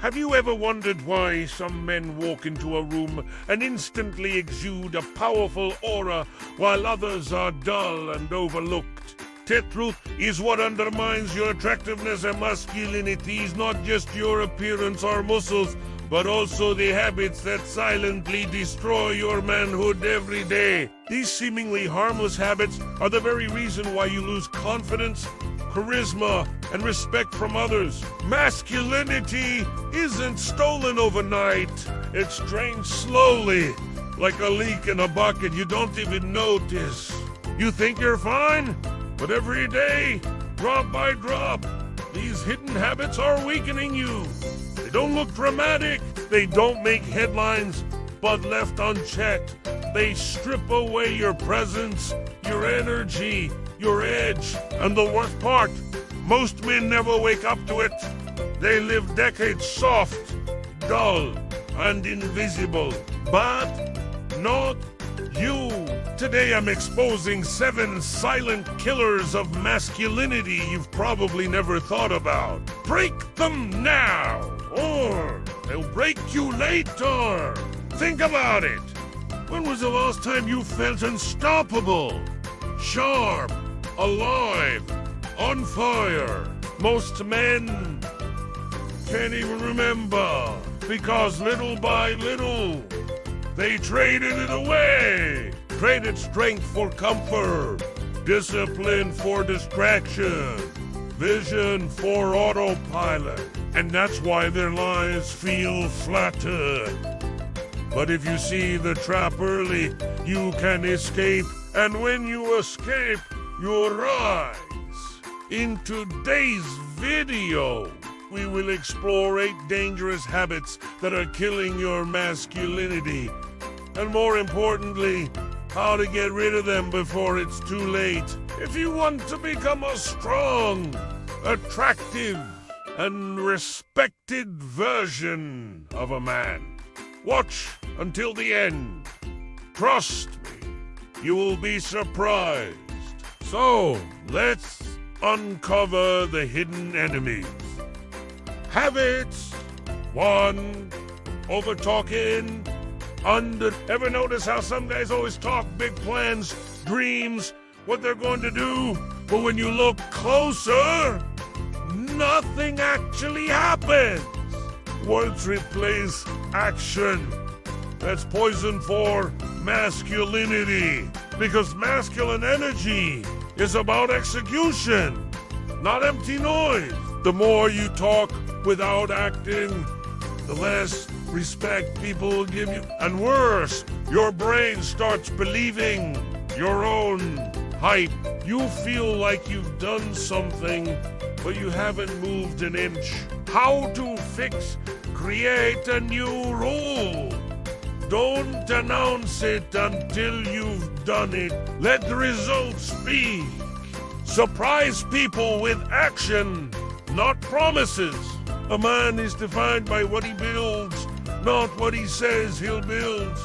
Have you ever wondered why some men walk into a room and instantly exude a powerful aura while others are dull and overlooked? The truth is what undermines your attractiveness and masculinity is not just your appearance or muscles, but also the habits that silently destroy your manhood every day. These seemingly harmless habits are the very reason why you lose confidence, charisma, and respect from others. Masculinity isn't stolen overnight. It's drained slowly, like a leak in a bucket you don't even notice. You think you're fine, but every day, drop by drop, these hidden habits are weakening you. They don't look dramatic, they don't make headlines, but left unchecked, they strip away your presence, your energy, your edge, and the worst part, most men never wake up to it. They live decades soft, dull, and invisible. But not you. Today I'm exposing 7 silent killers of masculinity you've probably never thought about. Break them now, or they'll break you later. Think about it. When was the last time you felt unstoppable, sharp, alive, on fire? Most men can't even remember, because little by little, they traded it away. Traded strength for comfort, discipline for distraction, vision for autopilot. And that's why their lives feel flattered. But if you see the trap early, you can escape. And when you escape, you rise. In today's video, we will explore 8 dangerous habits that are killing your masculinity. And more importantly, how to get rid of them before it's too late. If you want to become a strong, attractive, and respected version of a man, watch until the end. Trust me, you will be surprised. So, let's uncover the hidden enemies. Habits 1. Over-talking. Ever notice how some guys always talk big plans, dreams, what they're going to do, but when you look closer, nothing actually happens? Words replace action. That's poison for masculinity, because masculine energy is about execution, not empty noise. The more you talk without acting, the less respect people will give you. And worse, your brain starts believing your own hype. You feel like you've done something, but you haven't moved an inch. How to fix? Create a new rule. Don't announce it until you've done it. Let the results speak. Surprise people with action, not promises. A man is defined by what he builds, not what he says he'll build.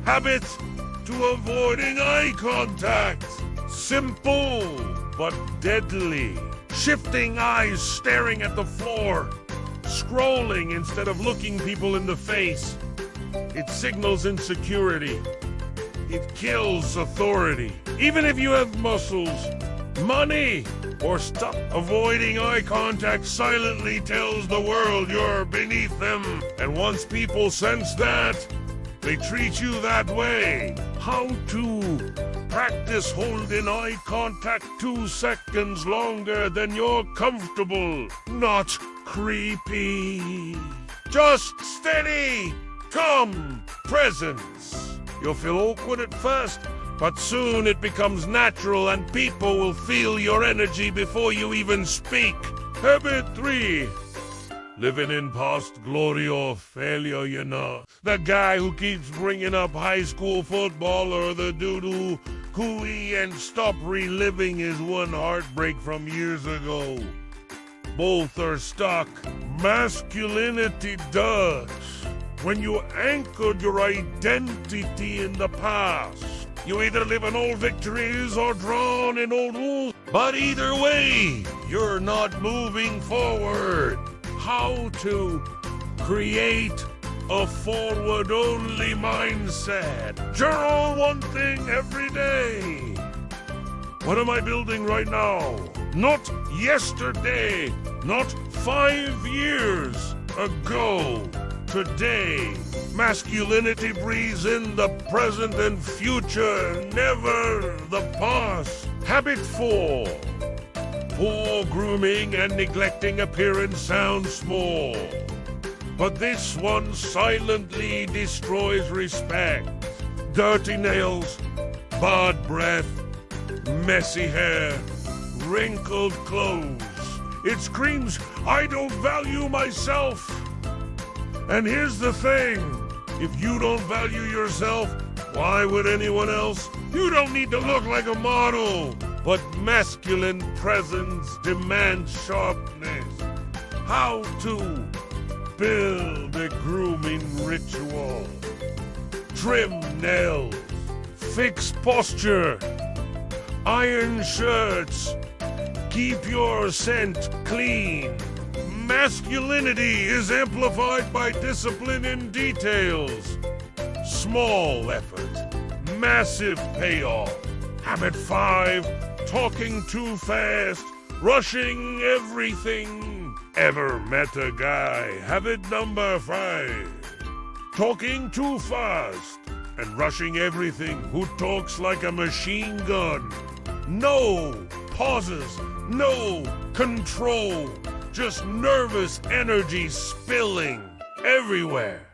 Habits to avoiding eye contact. Simple, but deadly. Shifting eyes, staring at the floor. Scrolling instead of looking people in the face. It signals insecurity. It kills authority. Even if you have muscles, money, or stuff, avoiding eye contact silently tells the world you're beneath them. And once people sense that, they treat you that way. How to practice holding eye contact 2 seconds longer than you're comfortable. Not creepy. Just steady, calm presence. You'll feel awkward at first, but soon it becomes natural and people will feel your energy before you even speak. Habit 3. Living in past glory or failure, you know. The guy who keeps bringing up high school football or the doo-doo cooey and stop reliving his one heartbreak from years ago. Both are stuck. Masculinity does. When you anchored your identity in the past, you either live in old victories or drown in old wounds. But either way, you're not moving forward. How to Create a forward-only mindset. Journal one thing every day. What am I building right now? Not yesterday, not 5 years ago. Today. Masculinity breathes in the present and future, never the past. Habit 4. Poor grooming and neglecting appearance sounds small, but this one silently destroys respect. Dirty nails, bad breath, messy hair, wrinkled clothes. It screams, I don't value myself. And here's the thing, if you don't value yourself, why would anyone else? You don't need to look like a model, but masculine presence demands sharpness. How to build a grooming ritual. Trim nails, fix posture, iron shirts, keep your scent clean. Masculinity is amplified by discipline in details. Small effort, massive payoff. Habit 5, talking too fast, rushing everything. Ever met a guy? Habit number 5, talking too fast and rushing everything, who talks like a machine gun. No pauses, no control. Just nervous energy spilling everywhere.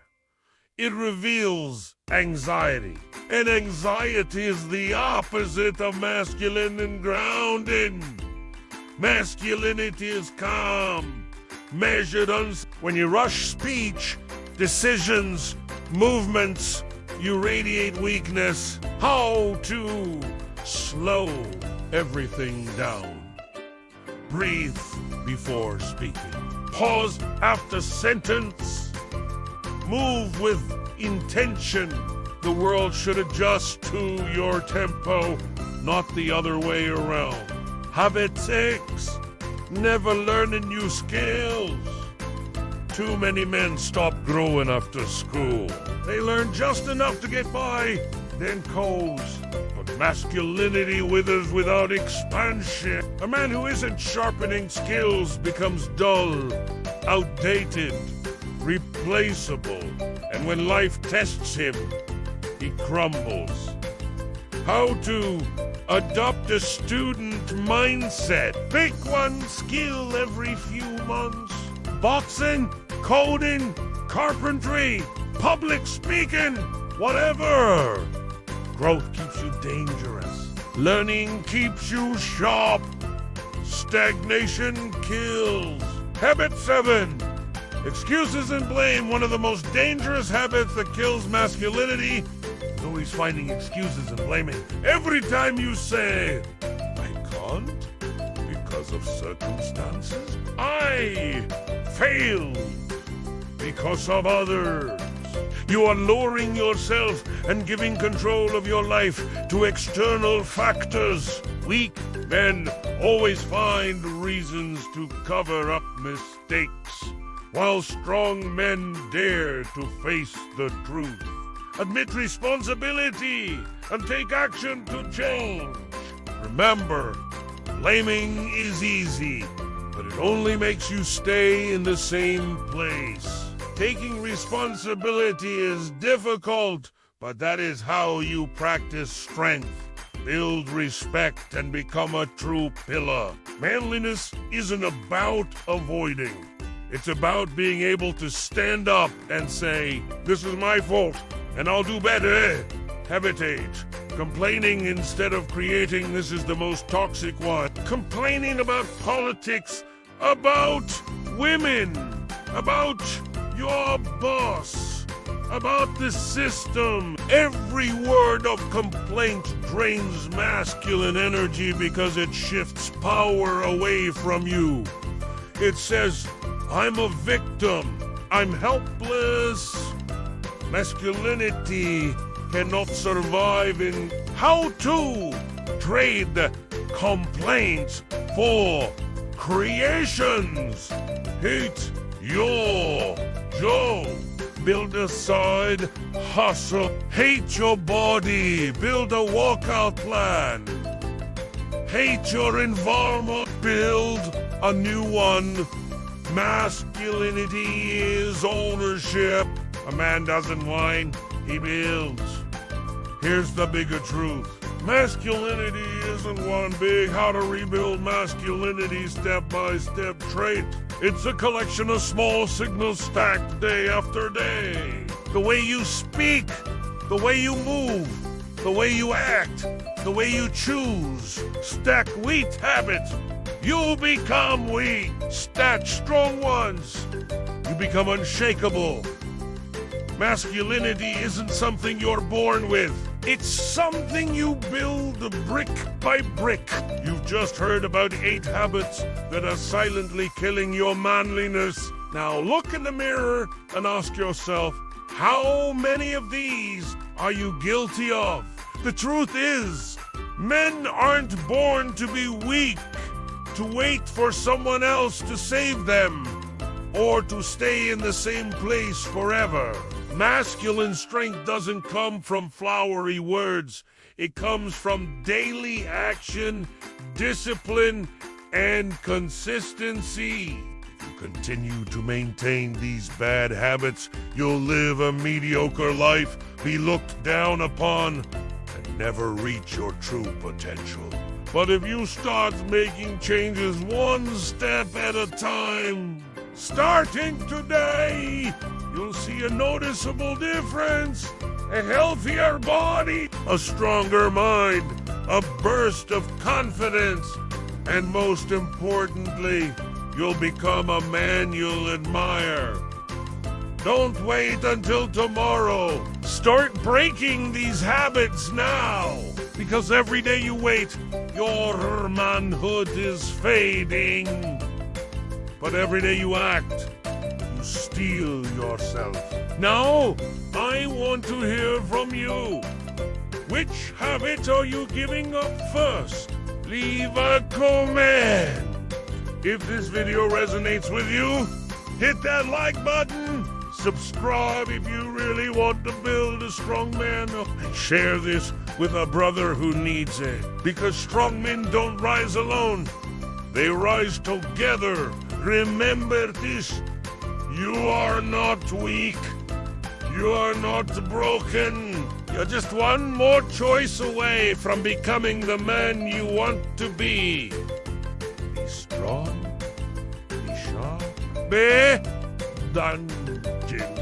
It reveals anxiety. And anxiety is the opposite of masculine and grounded. Masculinity is calm, measured. When you rush speech, decisions, movements, you radiate weakness. How to slow everything down. Breathe before speaking. Pause after sentence. Move with intention. The world should adjust to your tempo, not the other way around. Habit 6. Never learning new skills. Too many men stop growing after school. They learn just enough to get by, then coast. But masculinity withers without expansion. A man who isn't sharpening skills becomes dull, outdated, replaceable. And when life tests him, he crumbles. How to adopt a student mindset. Pick one skill every few months. Boxing, coding, carpentry, public speaking, whatever. Growth keeps you dangerous. Learning keeps you sharp. Stagnation kills. Habit 7. Excuses and blame. One of the most dangerous habits that kills masculinity is always finding excuses and blaming. Every time you say, I can't because of circumstances. I failed because of others. You are lowering yourself and giving control of your life to external factors. Weak men always find reasons to cover up mistakes, while strong men dare to face the truth. Admit responsibility and take action to change. Remember, blaming is easy, but it only makes you stay in the same place. Taking responsibility is difficult, but that is how you practice strength, build respect, and become a true pillar. Manliness isn't about avoiding. It's about being able to stand up and say, this is my fault, and I'll do better. Habit 8. Complaining instead of creating. This is the most toxic one. Complaining about politics, about women, about your boss, about the system. Every word of complaint drains masculine energy because it shifts power away from you. It says, I'm a victim, I'm helpless. Masculinity cannot survive in. How to trade complaints for creations. Hate your job. build a side hustle. Hate your body, build a workout plan. Hate your environment, build a new one. Masculinity is ownership. A man doesn't whine, he builds. Here's the bigger truth. Masculinity isn't one big how to rebuild masculinity step-by-step trait. It's a collection of small signals stacked day after day. The way you speak, the way you move, the way you act, the way you choose. Stack weak habits. You become weak. Stack strong ones. You become unshakable. Masculinity isn't something you're born with. It's something you build brick by brick. You've just heard about 8 habits that are silently killing your manliness. Now look in the mirror and ask yourself, how many of these are you guilty of? The truth is, men aren't born to be weak, to wait for someone else to save them, or to stay in the same place forever. Masculine strength doesn't come from flowery words. It comes from daily action, discipline, and consistency. If you continue to maintain these bad habits, you'll live a mediocre life, be looked down upon, and never reach your true potential. But if you start making changes one step at a time, starting today, you'll see a noticeable difference. A healthier body, a stronger mind, a burst of confidence, and most importantly, you'll become a man you'll admire. Don't wait until tomorrow. Start breaking these habits now. Because every day you wait, your manhood is fading. But every day you act, you steel yourself. Now, I want to hear from you. Which habit are you giving up first? Leave a comment. If this video resonates with you, hit that like button. Subscribe if you really want to build a strong man. And share this with a brother who needs it. Because strong men don't rise alone. They rise together. Remember this. You are not weak. You are not broken. You're just one more choice away from becoming the man you want to be. Be strong. Be sharp. Be dungeon.